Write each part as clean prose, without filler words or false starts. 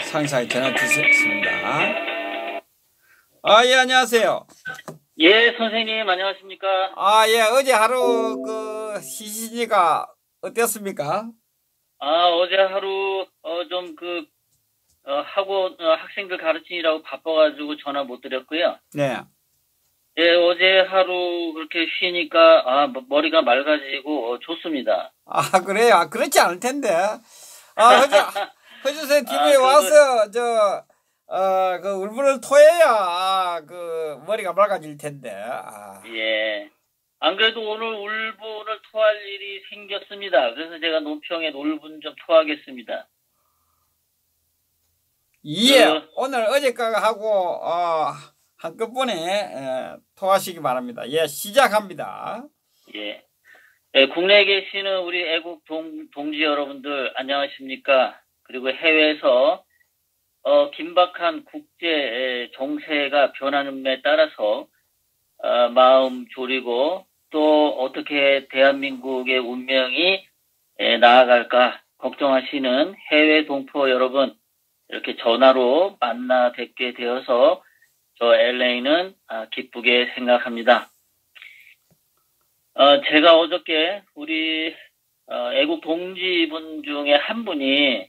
상사에 전화 주셨습니다. 예, 안녕하세요. 예, 선생님, 안녕하십니까? 예, 어제 하루 쉬시니까 어땠습니까? 어제 하루, 학원, 학생들 가르치느라고 바빠가지고 전화 못 드렸고요. 네. 예, 어제 하루 그렇게 쉬니까, 머리가 맑아지고, 좋습니다. 그래요? 그렇지 않을 텐데. 허주선 TV에 와서, 울분을 토해야, 머리가 맑아질 텐데. 예. 안 그래도 오늘 울분을 토할 일이 생겼습니다. 그래서 제가 논평에 울분 좀 토하겠습니다. 예, 오늘 어제까지 하고, 한꺼번에, 토하시기 바랍니다. 예, 시작합니다. 예. 예, 국내에 계시는 우리 애국 동지 여러분들 안녕하십니까? 그리고 해외에서 긴박한 국제 정세가 변하는데 따라서 마음 졸이고 또 어떻게 대한민국의 운명이 나아갈까 걱정하시는 해외 동포 여러분 이렇게 전화로 만나 뵙게 되어서 저 LA는 기쁘게 생각합니다. 제가 어저께 우리 애국 동지분 중에 한 분이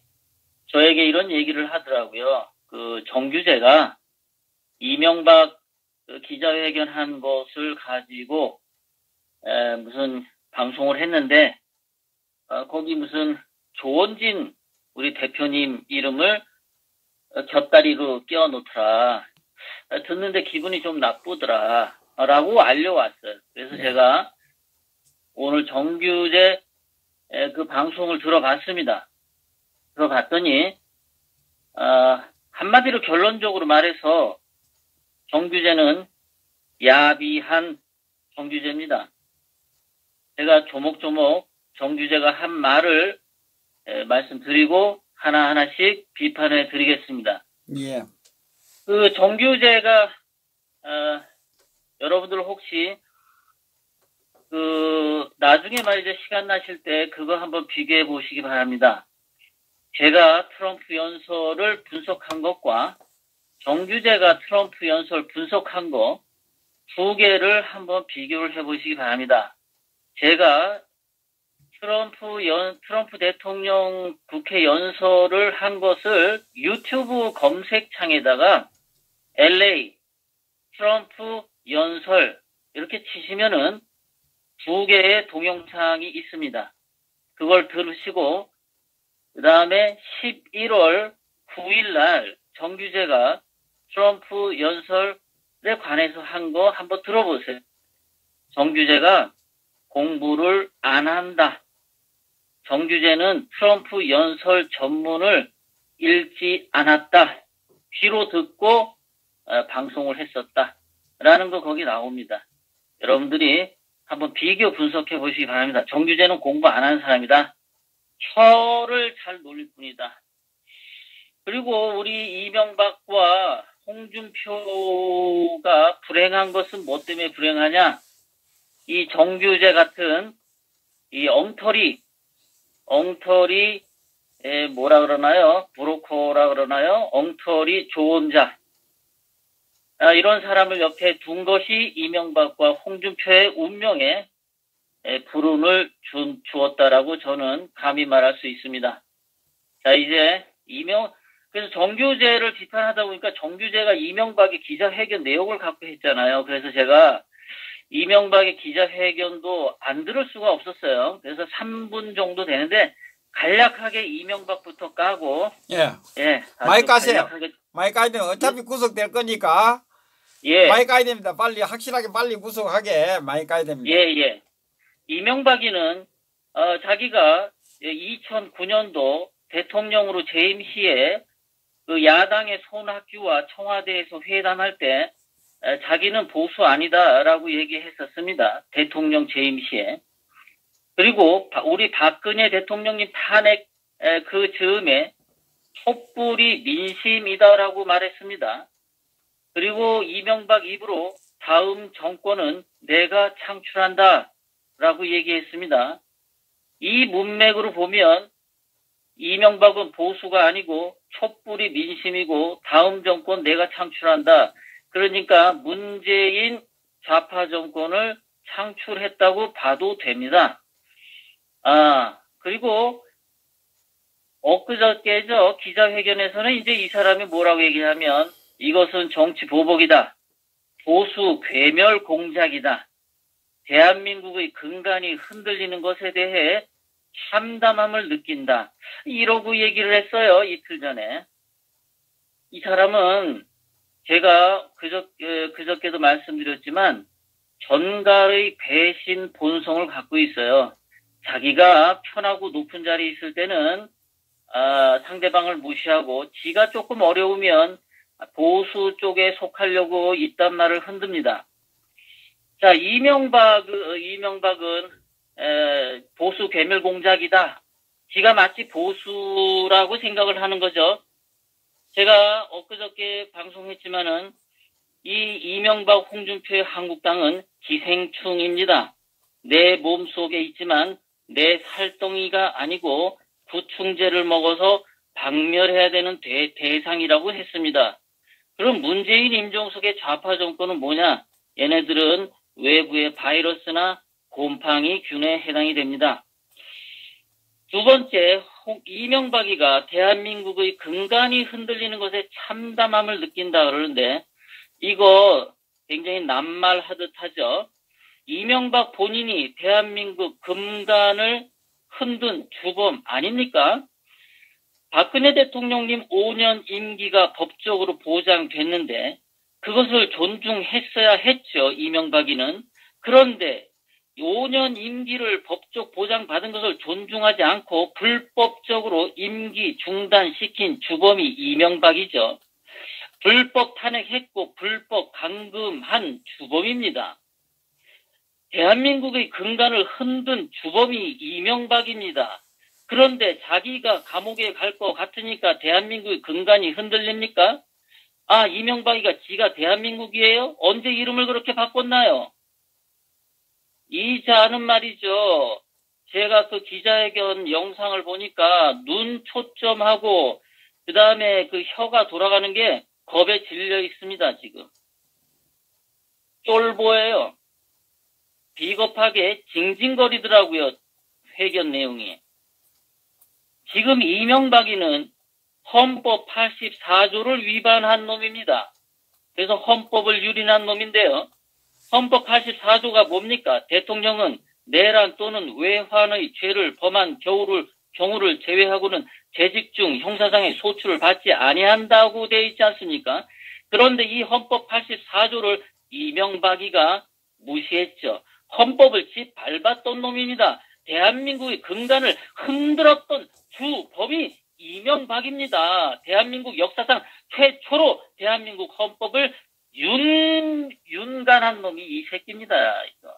저에게 이런 얘기를 하더라고요. 정규재가 이명박 기자회견 한 것을 가지고 무슨 방송을 했는데 거기 무슨 조원진 우리 대표님 이름을 곁다리로 끼워 놓더라. 듣는데 기분이 좀 나쁘더라. 라고 알려왔어요. 그래서 제가 오늘 정규재 그 방송을 들어봤습니다. 들어봤더니 한마디로 결론적으로 말해서 정규재는 야비한 정규재입니다. 제가 조목조목 정규재가 한 말을 말씀드리고 하나하나씩 비판해 드리겠습니다. 예. 정규재가 여러분들 혹시 나중에 말이죠 시간 나실 때 그거 한번 비교해 보시기 바랍니다. 제가 트럼프 연설을 분석한 것과 정규재가 트럼프 연설 분석한 거 두 개를 한번 비교를 해 보시기 바랍니다. 제가 트럼프 대통령 국회 연설을 한 것을 유튜브 검색창에다가 LA 트럼프 연설 이렇게 치시면은 두 개의 동영상이 있습니다. 그걸 들으시고 그 다음에 11월 9일 날 정규재가 트럼프 연설에 관해서 한 거 한번 들어보세요. 정규재가 공부를 안 한다. 정규재는 트럼프 연설 전문을 읽지 않았다. 귀로 듣고 방송을 했었다. 라는 거 거기 나옵니다. 여러분들이 한번 비교 분석해 보시기 바랍니다. 정규재는 공부 안 하는 사람이다. 혀를 잘 놀릴 뿐이다. 그리고 우리 이명박과 홍준표가 불행한 것은 뭐 때문에 불행하냐? 이 정규재 같은 이 엉터리 뭐라 그러나요? 브로커라 그러나요? 엉터리 조언자. 이런 사람을 옆에 둔 것이 이명박과 홍준표의 운명에 불운을 주었다라고 저는 감히 말할 수 있습니다. 자, 이제 그래서 정규재를 비판하다 보니까 정규재가 이명박의 기자회견 내용을 갖고 했잖아요. 그래서 제가 이명박의 기자회견도 안 들을 수가 없었어요. 그래서 3분 정도 되는데 간략하게 이명박부터 까고 예. 많이 까세요. 많이 까야 되면 어차피 구속될 거니까 많이 까야 됩니다. 빨리 확실하게 빨리 구속하게 많이 까야 됩니다. 예. 이명박이는 자기가 2009년도 대통령으로 재임 시에 그 야당의 손학규와 청와대에서 회담할 때 자기는 보수 아니다라고 얘기했었습니다. 대통령 재임 시에. 그리고 우리 박근혜 대통령님 탄핵 그 즈음에 촛불이 민심이다라고 말했습니다. 그리고 이명박 입으로 다음 정권은 내가 창출한다라고 얘기했습니다. 이 문맥으로 보면 이명박은 보수가 아니고 촛불이 민심이고 다음 정권 내가 창출한다. 그러니까 문재인 좌파 정권을 창출했다고 봐도 됩니다. 그리고 엊그저께죠. 기자회견에서는 이제 이 사람이 뭐라고 얘기하면 이것은 정치 보복이다. 보수 괴멸 공작이다. 대한민국의 근간이 흔들리는 것에 대해 참담함을 느낀다. 이러고 얘기를 했어요. 이틀 전에. 이 사람은 제가 그저께도 말씀드렸지만 전갈의 배신 본성을 갖고 있어요. 자기가 편하고 높은 자리에 있을 때는 상대방을 무시하고 지가 조금 어려우면 보수 쪽에 속하려고 이딴 말을 흔듭니다. 자, 이명박은 보수 괴멸 공작이다. 지가 마치 보수라고 생각을 하는 거죠. 제가 엊그저께 방송했지만은 이 이명박 홍준표의 한국당은 기생충입니다. 내 몸속에 있지만 내 살덩이가 아니고 구충제를 먹어서 박멸해야 되는 대상이라고 했습니다. 그럼 문재인 임종석의 좌파 정권은 뭐냐? 얘네들은 외부의 바이러스나 곰팡이 균에 해당이 됩니다. 두 번째, 이명박이가 대한민국의 근간이 흔들리는 것에 참담함을 느낀다 그러는데 이거 굉장히 낱말하듯 하죠. 이명박 본인이 대한민국 근간을 흔든 주범 아닙니까? 박근혜 대통령님 5년 임기가 법적으로 보장됐는데 그것을 존중했어야 했죠. 이명박이는. 그런데 5년 임기를 법적 보장받은 것을 존중하지 않고 불법적으로 임기 중단시킨 주범이 이명박이죠. 불법 탄핵했고 불법 감금한 주범입니다. 대한민국의 근간을 흔든 주범이 이명박입니다. 그런데 자기가 감옥에 갈 것 같으니까 대한민국의 근간이 흔들립니까? 이명박이가 지가 대한민국이에요? 언제 이름을 그렇게 바꿨나요? 이자는 말이죠. 제가 그 기자회견 영상을 보니까 눈 초점하고 그 다음에 그 혀가 돌아가는 게 겁에 질려 있습니다. 지금. 쫄보예요. 비겁하게 징징거리더라고요. 회견 내용이. 지금 이명박이는 헌법 84조를 위반한 놈입니다. 그래서 헌법을 유린한 놈인데요. 헌법 84조가 뭡니까? 대통령은 내란 또는 외환의 죄를 범한 경우를 제외하고는 재직 중 형사상의 소출을 받지 아니한다고 되어 있지 않습니까? 그런데 이 헌법 84조를 이명박이가 무시했죠. 헌법을 짓밟았던 놈입니다. 대한민국의 근간을 흔들었던 주범이 이명박입니다. 대한민국 역사상 최초로 대한민국 헌법을 윤간한 놈이 이 새끼입니다. 이거.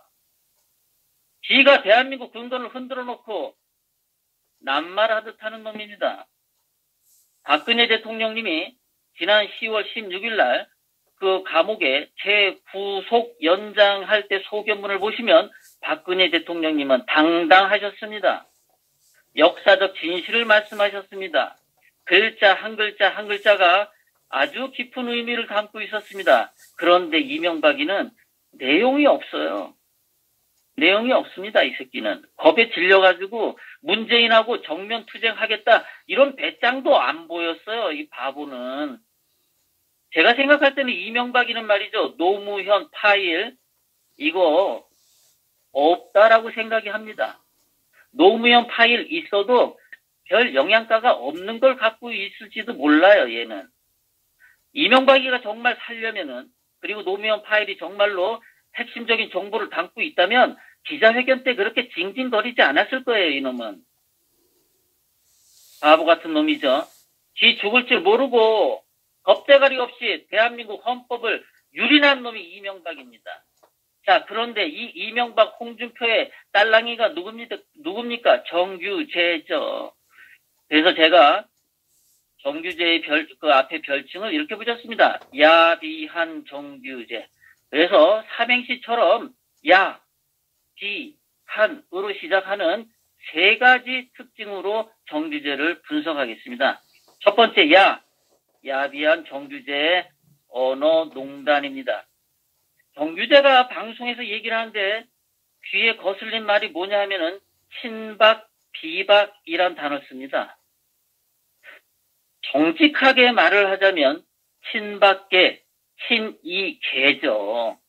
지가 대한민국 근간을 흔들어 놓고 낱말하듯 하는 놈입니다. 박근혜 대통령님이 지난 10월 16일 날 그 감옥에 재구속 연장할 때 소견문을 보시면 박근혜 대통령님은 당당하셨습니다. 역사적 진실을 말씀하셨습니다. 글자 한 글자가 아주 깊은 의미를 담고 있었습니다. 그런데 이명박이는 내용이 없어요. 내용이 없습니다. 이 새끼는. 겁에 질려가지고 문재인하고 정면 투쟁하겠다 이런 배짱도 안 보였어요. 이 바보는. 제가 생각할 때는 이명박이는 말이죠. 노무현 파일 이거 없다라고 생각이 합니다. 노무현 파일 있어도 별 영양가가 없는 걸 갖고 있을지도 몰라요. 얘는. 이명박이가 정말 살려면은 그리고 노무현 파일이 정말로 핵심적인 정보를 담고 있다면 기자회견 때 그렇게 징징거리지 않았을 거예요. 이놈은. 바보 같은 놈이죠. 지 죽을 줄 모르고 겁대가리 없이 대한민국 헌법을 유린한 놈이 이명박입니다. 자, 그런데 이 이명박 홍준표의 딸랑이가 누굽니까? 정규재죠. 그래서 제가 정규재의 그 앞에 별칭을 이렇게 붙였습니다. 야비한 정규재. 그래서 삼행시처럼 야, 비, 한으로 시작하는 세 가지 특징으로 정규제를 분석하겠습니다. 첫 번째, 야비한 정규제의 언어농단입니다. 정규제가 방송에서 얘기를 하는데 귀에 거슬린 말이 뭐냐 하면은 친박, 비박이란 단어를 씁니다. 정직하게 말을 하자면 친박계, 친이계죠.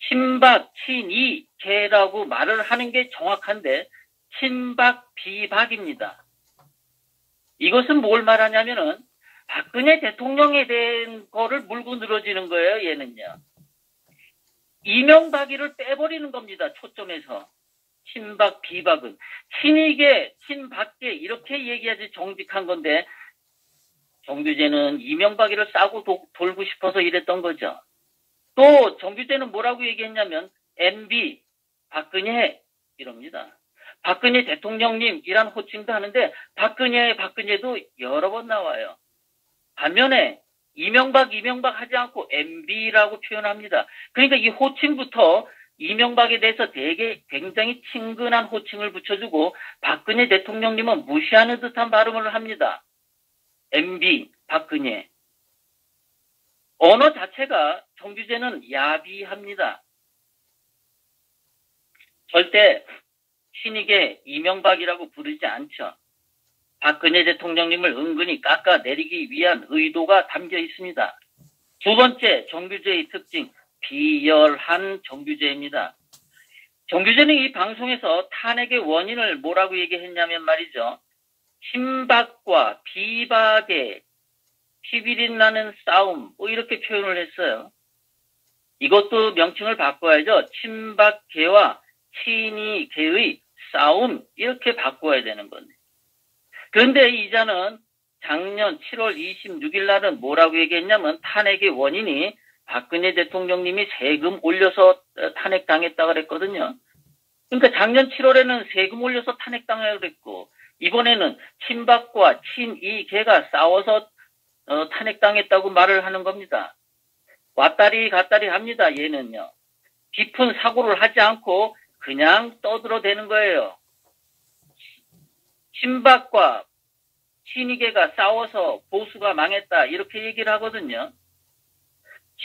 친박, 친이계라고 말을 하는 게 정확한데 친박, 비박입니다. 이것은 뭘 말하냐면은 박근혜 대통령에 대한 거를 물고 늘어지는 거예요, 얘는요. 이명박이를 빼버리는 겁니다, 초점에서. 친박, 비박은. 친이계, 친박계 이렇게 얘기하지 정직한 건데 정규제는 이명박이를 싸고 돌고 싶어서 이랬던 거죠. 또 정규제는 뭐라고 얘기했냐면 MB, 박근혜 이럽니다. 박근혜 대통령님이란 호칭도 하는데 박근혜도 여러 번 나와요. 반면에 이명박 하지 않고 MB라고 표현합니다. 그러니까 이 호칭부터 이명박에 대해서 굉장히 친근한 호칭을 붙여주고 박근혜 대통령님은 무시하는 듯한 발음을 합니다. MB, 박근혜. 언어 자체가 정규제는 야비합니다. 절대 신익의 이명박이라고 부르지 않죠. 박근혜 대통령님을 은근히 깎아내리기 위한 의도가 담겨 있습니다. 두 번째, 정규제의 특징, 비열한 정규제입니다. 정규제는 이 방송에서 탄핵의 원인을 뭐라고 얘기했냐면 말이죠. 친박과 비박의 피비린 나는 싸움, 이렇게 표현을 했어요. 이것도 명칭을 바꿔야죠. 친박계와 친이계의 싸움, 이렇게 바꿔야 되는 건데. 그런데 이자는 작년 7월 26일 날은 뭐라고 얘기했냐면 탄핵의 원인이 박근혜 대통령님이 세금 올려서 탄핵당했다고 그랬거든요. 그러니까 작년 7월에는 세금 올려서 탄핵당하려고 그랬고 이번에는 친박과 친이계가 싸워서 탄핵당했다고 말을 하는 겁니다. 왔다리 갔다리 합니다. 얘는요. 깊은 사고를 하지 않고 그냥 떠들어대는 거예요. 친박과 친이계가 싸워서 보수가 망했다 이렇게 얘기를 하거든요.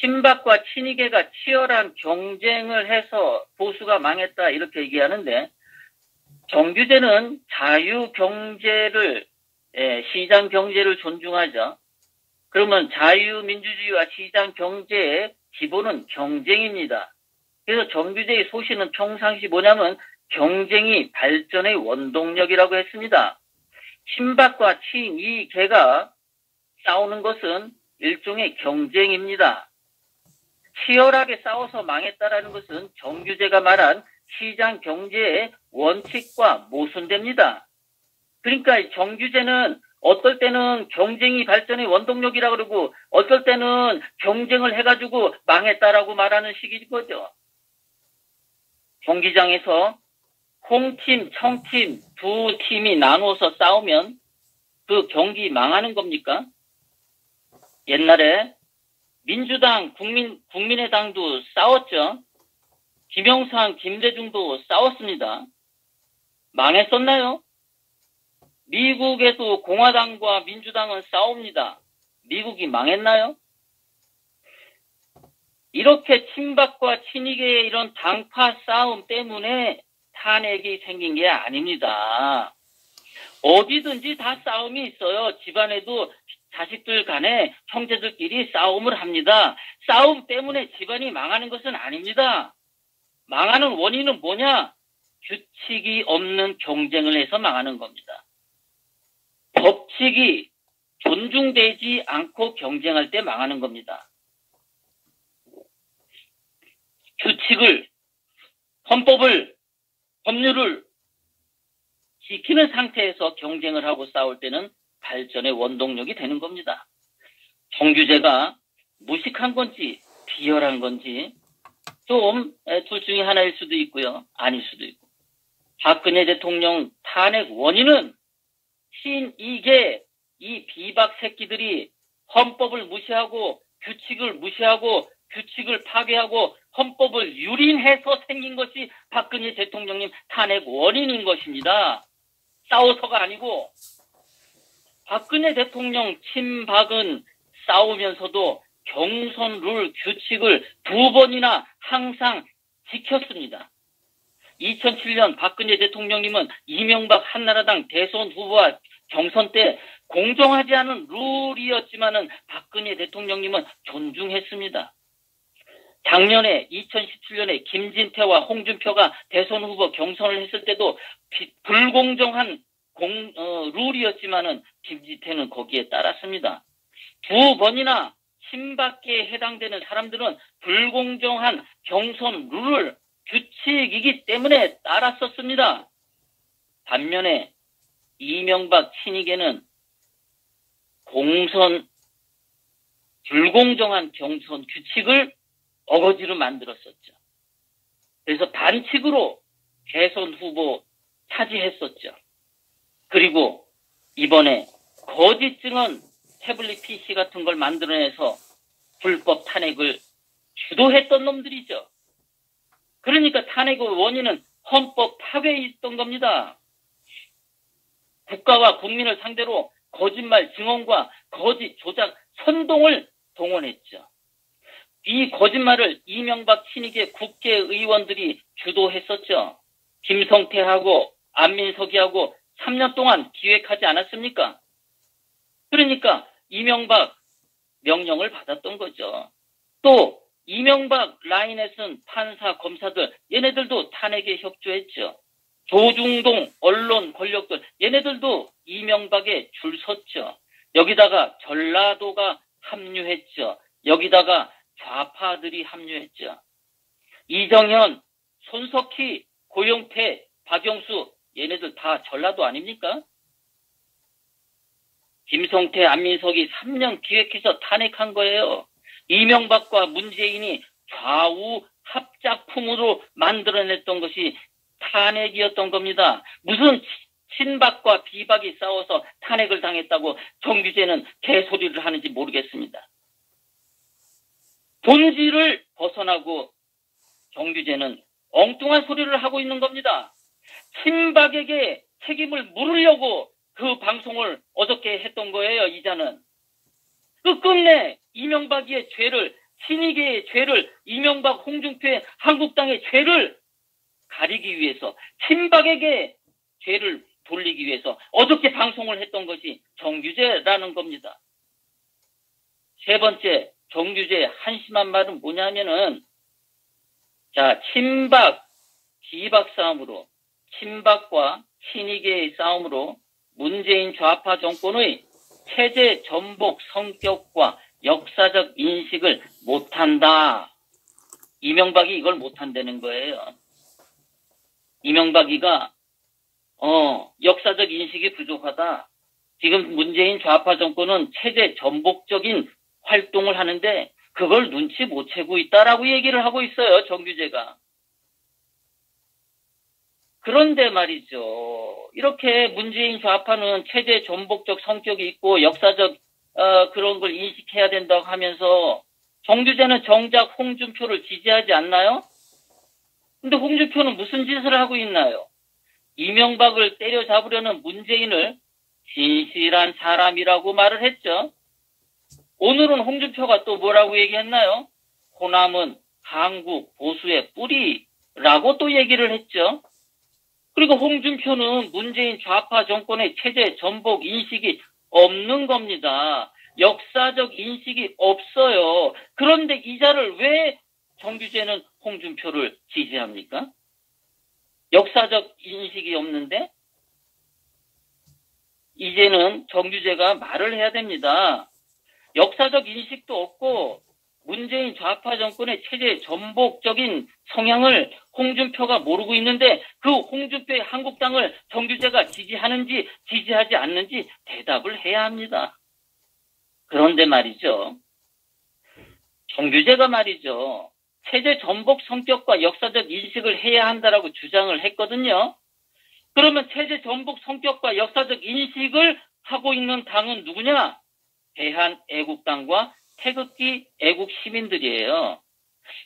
친박과 친이계가 치열한 경쟁을 해서 보수가 망했다 이렇게 얘기하는데 정규제는 자유경제를 시장경제를 존중하죠. 그러면 자유민주주의와 시장경제의 기본은 경쟁입니다. 그래서 정규제의 소신은 평상시 뭐냐면 경쟁이 발전의 원동력이라고 했습니다. 친박과 친이계가 싸우는 것은 일종의 경쟁입니다. 치열하게 싸워서 망했다라는 것은 정규제가 말한 시장 경제의 원칙과 모순됩니다. 그러니까 정규제는 어떨 때는 경쟁이 발전의 원동력이라 그러고 어떨 때는 경쟁을 해가지고 망했다라고 말하는 식인 거죠. 경기장에서 홈팀, 청팀 두 팀이 나누어서 싸우면 그 경기 망하는 겁니까? 옛날에 민주당, 국민의당도 싸웠죠. 김영삼, 김대중도 싸웠습니다. 망했었나요? 미국에도 공화당과 민주당은 싸웁니다. 미국이 망했나요? 이렇게 친박과 친이계의 이런 당파 싸움 때문에 탄핵이 생긴 게 아닙니다. 어디든지 다 싸움이 있어요. 집안에도 자식들 간에 형제들끼리 싸움을 합니다. 싸움 때문에 집안이 망하는 것은 아닙니다. 망하는 원인은 뭐냐? 규칙이 없는 경쟁을 해서 망하는 겁니다. 법칙이 존중되지 않고 경쟁할 때 망하는 겁니다. 규칙을, 헌법을, 법률을 지키는 상태에서 경쟁을 하고 싸울 때는 발전의 원동력이 되는 겁니다. 정규제가 무식한 건지 비열한 건지 좀 둘 중에 하나일 수도 있고요. 아닐 수도 있고. 박근혜 대통령 탄핵 원인은 친이계 이 비박 새끼들이 헌법을 무시하고 규칙을 무시하고 규칙을 파괴하고 헌법을 유린해서 생긴 것이 박근혜 대통령님 탄핵 원인인 것입니다. 싸워서가 아니고. 박근혜 대통령 친박은 싸우면서도 경선 룰 규칙을 2번이나 항상 지켰습니다. 2007년 박근혜 대통령님은 이명박 한나라당 대선 후보와 경선 때 공정하지 않은 룰이었지만은 박근혜 대통령님은 존중했습니다. 작년에 2017년에 김진태와 홍준표가 대선 후보 경선을 했을 때도 불공정한 룰이었지만은 김진태는 거기에 따랐습니다. 2번이나 친박계에 해당되는 사람들은 불공정한 경선 룰을 규칙이기 때문에 따랐었습니다. 반면에 이명박 친이계는 불공정한 경선 규칙을 어거지로 만들었었죠. 그래서 반칙으로 대선 후보 차지했었죠. 그리고 이번에 거짓 증언 태블릿 PC 같은 걸 만들어내서 불법 탄핵을 주도했던 놈들이죠. 그러니까 탄핵의 원인은 헌법 파괴에 있던 겁니다. 국가와 국민을 상대로 거짓말 증언과 거짓 조작 선동을 동원했죠. 이 거짓말을 이명박 친이계 국회의원들이 주도했었죠. 김성태하고 안민석이하고 3년 동안 기획하지 않았습니까? 그러니까 이명박 명령을 받았던 거죠. 또 이명박 라인에 쓴 판사, 검사들 얘네들도 탄핵에 협조했죠. 조중동 언론 권력들 얘네들도 이명박에 줄 섰죠. 여기다가 전라도가 합류했죠. 여기다가 좌파들이 합류했죠. 이정현, 손석희, 고영태, 박영수 얘네들 다 전라도 아닙니까? 김성태, 안민석이 3년 기획해서 탄핵한 거예요. 이명박과 문재인이 좌우 합작품으로 만들어냈던 것이 탄핵이었던 겁니다. 무슨 친박과 비박이 싸워서 탄핵을 당했다고 정규제는 개소리를 하는지 모르겠습니다. 본질을 벗어나고 정규제는 엉뚱한 소리를 하고 있는 겁니다. 친박에게 책임을 물으려고 그 방송을 어저께 했던 거예요. 이자는. 끝끝내 이명박의 죄를, 친이계의 죄를, 이명박, 홍준표의 한국당의 죄를 가리기 위해서, 친박에게 죄를 돌리기 위해서 어저께 방송을 했던 것이 정규제라는 겁니다. 세 번째, 정규제의 한심한 말은 뭐냐면은, 자, 친박, 비박 싸움으로, 친박과 친이계의 싸움으로 문재인 좌파 정권의 체제 전복 성격과 역사적 인식을 못한다. 이명박이 이걸 못한다는 거예요. 이명박이가 역사적 인식이 부족하다. 지금 문재인 좌파 정권은 체제 전복적인 활동을 하는데 그걸 눈치 못 채고 있다라고 얘기를 하고 있어요. 정규제가. 그런데 말이죠. 이렇게 문재인 좌파는 체제 전복적 성격이 있고 역사적 그런 걸 인식해야 된다고 하면서 정규제는 정작 홍준표를 지지하지 않나요? 근데 홍준표는 무슨 짓을 하고 있나요? 이명박을 때려잡으려는 문재인을 진실한 사람이라고 말을 했죠. 오늘은 홍준표가 또 뭐라고 얘기했나요? 호남은 한국 보수의 뿌리라고 또 얘기를 했죠. 그리고 홍준표는 문재인 좌파 정권의 체제 전복 인식이 없는 겁니다. 역사적 인식이 없어요. 그런데 이자를 왜 정규제는 홍준표를 지지합니까? 역사적 인식이 없는데? 이제는 정규제가 말을 해야 됩니다. 역사적 인식도 없고 문재인 좌파 정권의 체제 전복적인 성향을 홍준표가 모르고 있는데 그 홍준표의 한국당을 정규제가 지지하는지 지지하지 않는지 대답을 해야 합니다. 그런데 말이죠. 정규제가 말이죠. 체제 전복 성격과 역사적 인식을 해야 한다라고 주장을 했거든요. 그러면 체제 전복 성격과 역사적 인식을 하고 있는 당은 누구냐? 대한애국당과 태극기 애국 시민들이에요.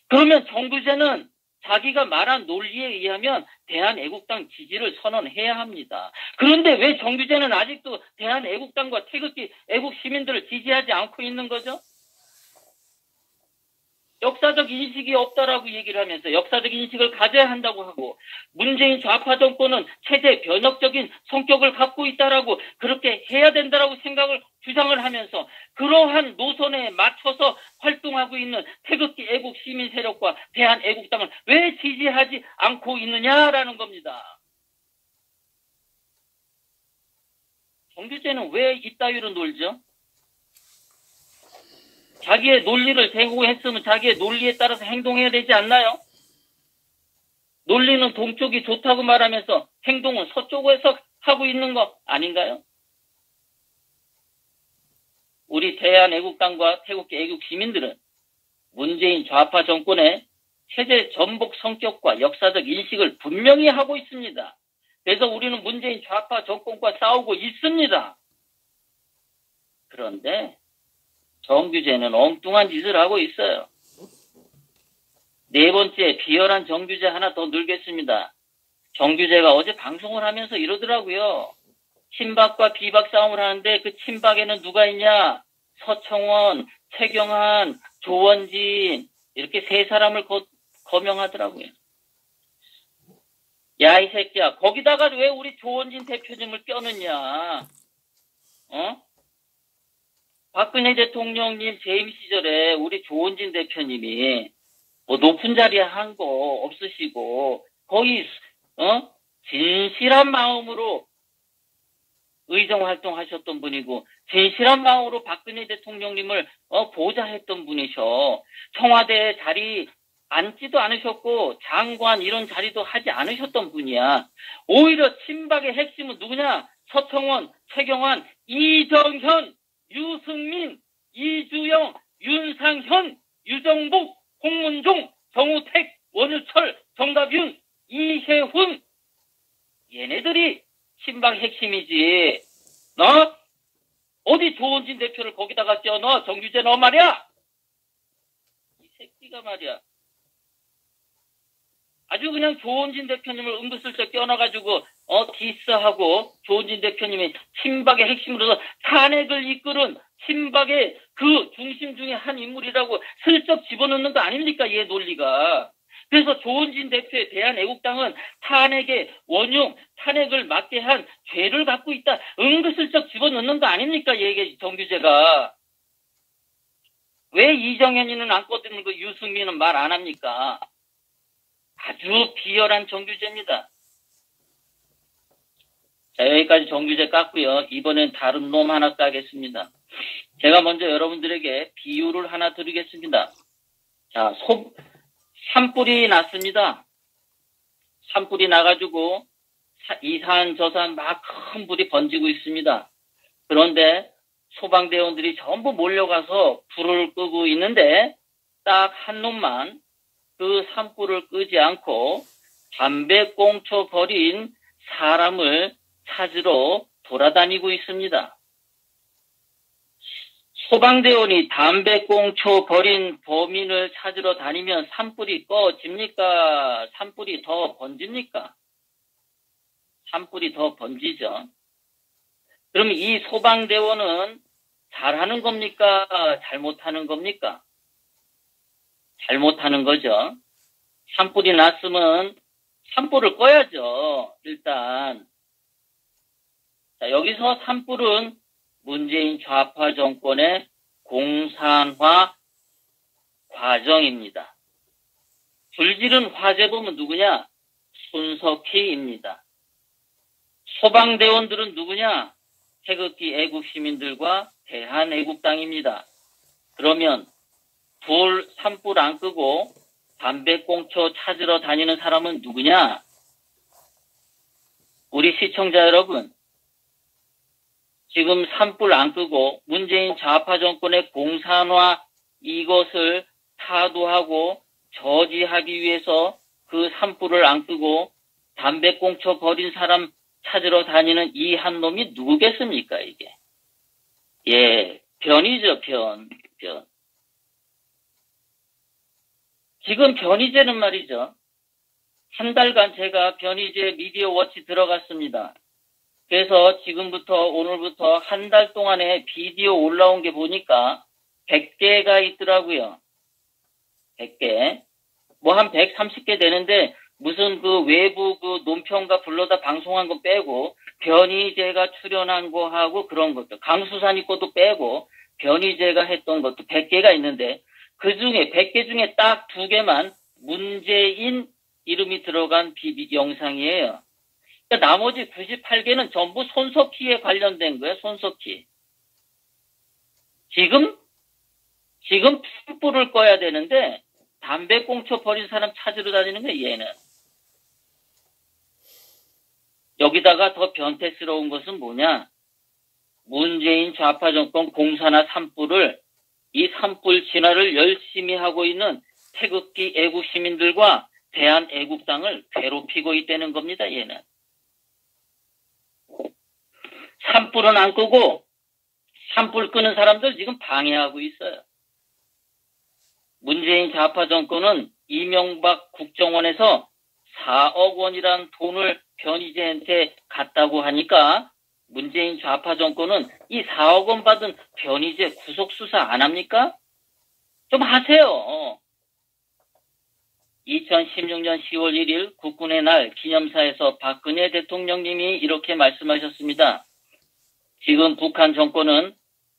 그러면 정규제는 자기가 말한 논리에 의하면 대한애국당 지지를 선언해야 합니다. 그런데 왜 정규제는 아직도 대한애국당과 태극기 애국 시민들을 지지하지 않고 있는 거죠? 역사적 인식이 없다라고 얘기를 하면서 역사적 인식을 가져야 한다고 하고, 문재인 좌파 정권은 체제 변혁적인 성격을 갖고 있다라고, 그렇게 해야 된다라고 주장을 하면서 그러한 노선에 맞춰서 활동하고 있는 태극기 애국 시민 세력과 대한애국당을 왜 지지하지 않고 있느냐라는 겁니다. 정규제는 왜 이따위로 놀죠? 자기의 논리를 대고 했으면 자기의 논리에 따라서 행동해야 되지 않나요? 논리는 동쪽이 좋다고 말하면서 행동은 서쪽에서 하고 있는 거 아닌가요? 우리 대한애국당과 태극기 애국 시민들은 문재인 좌파 정권의 체제 전복 성격과 역사적 인식을 분명히 하고 있습니다. 그래서 우리는 문재인 좌파 정권과 싸우고 있습니다. 그런데 정규제는 엉뚱한 짓을 하고 있어요. 네 번째, 비열한 정규제 하나 더 늘겠습니다. 정규제가 어제 방송을 하면서 이러더라고요. 친박과 비박 싸움을 하는데 그 친박에는 누가 있냐? 서청원, 최경환, 조원진 이렇게 세 사람을 거명하더라고요. 야, 이 새끼야, 거기다가 왜 우리 조원진 대표님을 껴넣냐? 박근혜 대통령님 재임 시절에 우리 조원진 대표님이 뭐 높은 자리에 한 거 없으시고 거의 진실한 마음으로 의정 활동하셨던 분이고 진실한 마음으로 박근혜 대통령님을 보좌했던 분이셔. 청와대 자리 앉지도 않으셨고 장관 이런 자리도 하지 않으셨던 분이야. 오히려 친박의 핵심은 누구냐? 서청원, 최경환, 이정현, 유승민, 이주영, 윤상현, 유정복, 홍문종, 정우택, 원유철, 정답윤, 이혜훈. 얘네들이 친박 핵심이지. 너 어디 조원진 대표를 거기다가 껴넣어? 정규제 너 말이야. 이 새끼가 말이야. 아주 그냥 조원진 대표님을 은근슬쩍 껴넣어가지고 디스하고 조원진 대표님이 친박의 핵심으로서 탄핵을 이끄는 친박의 그 중심 중에 한 인물이라고 슬쩍 집어넣는 거 아닙니까? 얘 논리가. 그래서 조원진 대표에 대한 애국당은 탄핵의 원흉, 탄핵을 막게 한 죄를 갖고 있다. 은근슬쩍 집어넣는 거 아닙니까? 얘 정규제가. 왜 이정현이는 안 꺼드는 거 유승민은 말 안 합니까? 아주 비열한 정규제입니다. 자, 여기까지 정규제 깠고요. 이번엔 다른 놈 하나 까겠습니다. 제가 먼저 여러분들에게 비유를 하나 드리겠습니다. 자, 산불이 났습니다. 산불이 나가지고 이산 저산 막 큰 불이 번지고 있습니다. 그런데 소방대원들이 전부 몰려가서 불을 끄고 있는데 딱 한 놈만 그 산불을 끄지 않고 담배꽁초 버린 사람을 찾으러 돌아다니고 있습니다. 소방대원이 담배꽁초 버린 범인을 찾으러 다니면 산불이 꺼집니까? 산불이 더 번집니까? 산불이 더 번지죠. 그럼 이 소방대원은 잘하는 겁니까? 잘못하는 겁니까? 잘못하는 거죠. 산불이 났으면 산불을 꺼야죠. 일단. 자, 여기서 산불은 문재인 좌파 정권의 공산화 과정입니다. 불지른 화재범은 누구냐? 손석희입니다. 소방대원들은 누구냐? 태극기 애국시민들과 대한애국당입니다. 그러면 산불 안 끄고 담배꽁초 찾으러 다니는 사람은 누구냐? 우리 시청자 여러분, 지금 산불 안 끄고 문재인 좌파 정권의 공산화 이것을 타도하고 저지하기 위해서 그 산불을 안 끄고 담배꽁초 버린 사람 찾으러 다니는 이 한 놈이 누구겠습니까, 이게? 예, 변이죠, 변. 지금 변희재는 말이죠. 한 달간 제가 변희재 미디어 워치 들어갔습니다. 그래서 지금부터 오늘부터 한 달 동안에 비디오 올라온 게 보니까 100개가 있더라고요. 100개. 뭐 한 130개 되는데 무슨 그 외부 그 논평가 불러다 방송한 거 빼고 변희재가 출연한 거 하고 그런 것도 강수산이 것도 빼고 변희재가 했던 것도 100개가 있는데 그 중에 100개 중에 딱 2개만 문재인 이름이 들어간 영상이에요. 그러니까 나머지 98개는 전부 손석희에 관련된 거예요. 손석희. 지금 촛불을 꺼야 되는데 담배 꽁초 버린 사람 찾으러 다니는 거예요. 얘는. 여기다가 더 변태스러운 것은 뭐냐. 문재인 좌파 정권 공사나 산불을 이 산불 진화를 열심히 하고 있는 태극기 애국 시민들과 대한애국당을 괴롭히고 있다는 겁니다. 얘는. 산불은 안 끄고 산불 끄는 사람들 지금 방해하고 있어요. 문재인 좌파 정권은 이명박 국정원에서 4억 원이란 돈을 변희재한테 갔다고 하니까 문재인 좌파 정권은 이 4억 원 받은 변희재 구속수사 안 합니까? 좀 하세요. 2016년 10월 1일 국군의 날 기념사에서 박근혜 대통령님이 이렇게 말씀하셨습니다. 지금 북한 정권은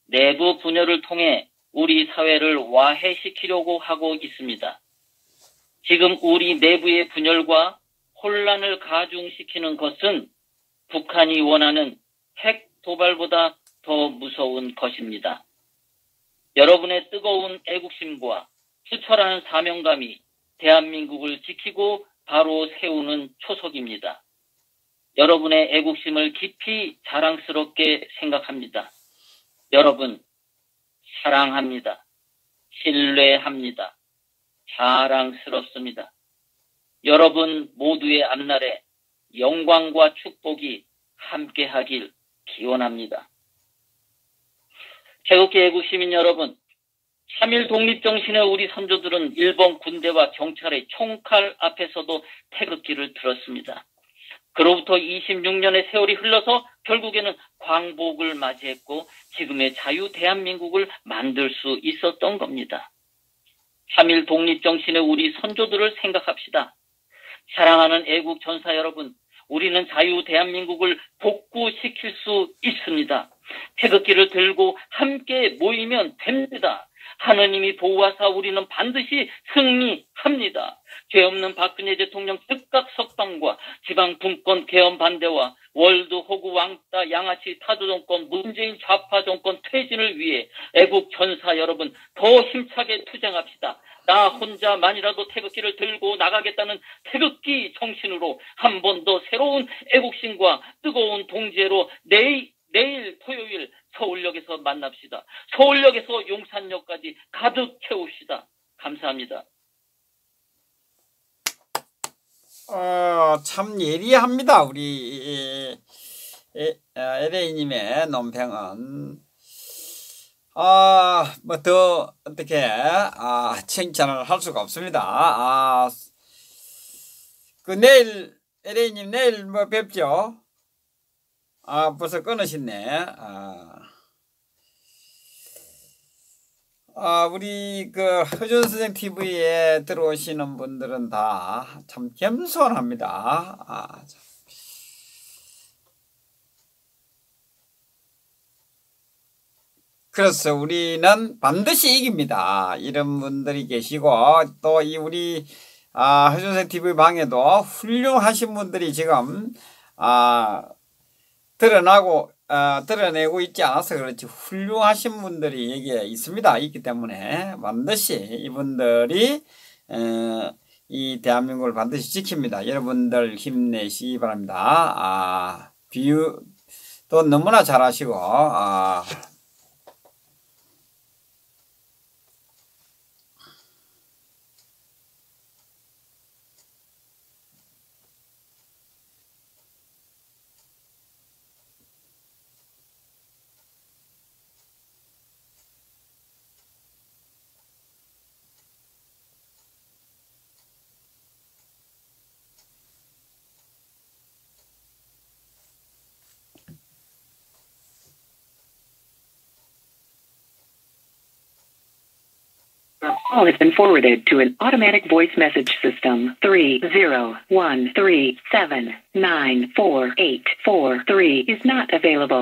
내부 분열을 통해 우리 사회를 와해시키려고 하고 있습니다. 지금 우리 내부의 분열과 혼란을 가중시키는 것은 북한이 원하는 핵 도발보다 더 무서운 것입니다. 여러분의 뜨거운 애국심과 투철한 사명감이 대한민국을 지키고 바로 세우는 초석입니다. 여러분의 애국심을 깊이 자랑스럽게 생각합니다. 여러분, 사랑합니다. 신뢰합니다. 자랑스럽습니다. 여러분 모두의 앞날에 영광과 축복이 함께하길 기원합니다. 태극기 애국 시민 여러분, 3.1 독립정신의 우리 선조들은 일본 군대와 경찰의 총칼 앞에서도 태극기를 들었습니다. 그로부터 26년의 세월이 흘러서 결국에는 광복을 맞이했고 지금의 자유 대한민국을 만들 수 있었던 겁니다. 3.1 독립정신의 우리 선조들을 생각합시다. 사랑하는 애국 전사 여러분, 우리는 자유 대한민국을 복구시킬 수 있습니다. 태극기를 들고 함께 모이면 됩니다. 하느님이 보호하사 우리는 반드시 승리합니다. 죄 없는 박근혜 대통령 즉각 석방과 지방 분권 개헌 반대와 월드 호구 왕따 양아치 타도 정권 문재인 좌파 정권 퇴진을 위해 애국 전사 여러분 더 힘차게 투쟁합시다. 나 혼자만이라도 태극기를 들고 나가겠다는 태극기 정신으로 한 번 더 새로운 애국심과 뜨거운 동지애로 내일 토요일 서울역에서 만납시다. 서울역에서 용산역까지 가득 채웁시다. 감사합니다. 참 예리합니다. 우리 LA님의 논평은. 뭐 더 어떻게 칭찬을 할 수가 없습니다. 그 내일 LA님 내일 뭐 뵙죠? 벌써 끊으셨네. 우리 그 허준선생 TV에 들어오시는 분들은 다 참 겸손합니다. 그래서 우리는 반드시 이깁니다. 이런 분들이 계시고 또 이 우리 허준선 TV 방에도 훌륭하신 분들이 지금 드러내고 있지 않아서 그렇지 훌륭하신 분들이 여기에 있기 때문에 반드시 이분들이 이 대한민국을 반드시 지킵니다. 여러분들 힘내시기 바랍니다. 비유도 너무나 잘하시고 call has been forwarded to an automatic voice message system. 30137948443 is not available.